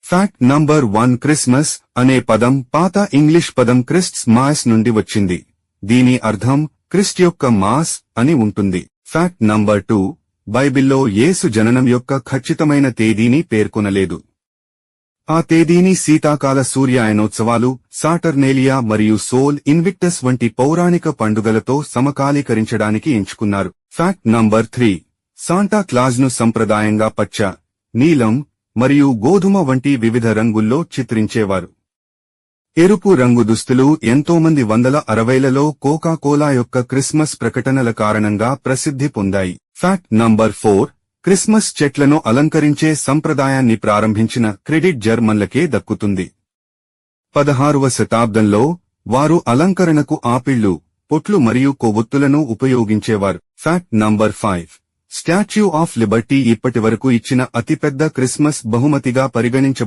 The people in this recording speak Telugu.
ఫ్యాక్ట్ నంబర్ 1 క్రిస్మస్ అనే పదం పాత ఇంగ్లీష్ పదం క్రిస్ట్స్ మాస్ నుండి వచ్చింది. దీని అర్థం క్రిస్ట్ యొక్క మాస్ అని ఉంటుంది. ఫ్యాక్ట్ నంబర్ 2 బైబిల్లో యేసు జననం యొక్క ఖచ్చితమైన తేదీని పేర్కొనలేదు. ఆ తేదీని శీతాకాల సూర్యాయనోత్సవాలు, సాటర్నేలియా మరియు సోల్ ఇన్విక్టస్ వంటి పౌరాణిక పండుగలతో సమకాలీకరించడానికి ఎంచుకున్నారు. ఫ్యాక్ట్ నంబర్ 3 సాంటా క్లాజ్ను సంప్రదాయంగా పచ్చ, నీలం మరియు గోధుమ వంటి వివిధ రంగుల్లో చిత్రించేవారు. ఎరుపు రంగు దుస్తులు ఎంతోమంది 1960లలో కోకా కోలా యొక్క క్రిస్మస్ ప్రకటనల కారణంగా ప్రసిద్ధి పొందాయి. ఫ్యాక్ట్ నంబర్ 4 క్రిస్మస్ చెట్లను అలంకరించే సంప్రదాయాన్ని ప్రారంభించిన క్రెడిట్ జర్మన్లకే దక్కుతుంది. 16వ శతాబ్దంలో వారు అలంకరణకు ఆపిళ్లు, పొట్లు మరియు కొవ్వొత్తులను ఉపయోగించేవారు. Fact number 5 statue of Liberty ఇప్పటివరకు ఇచ్చిన అతిపెద్ద క్రిస్మస్ బహుమతిగా పరిగణించబడుతుంది.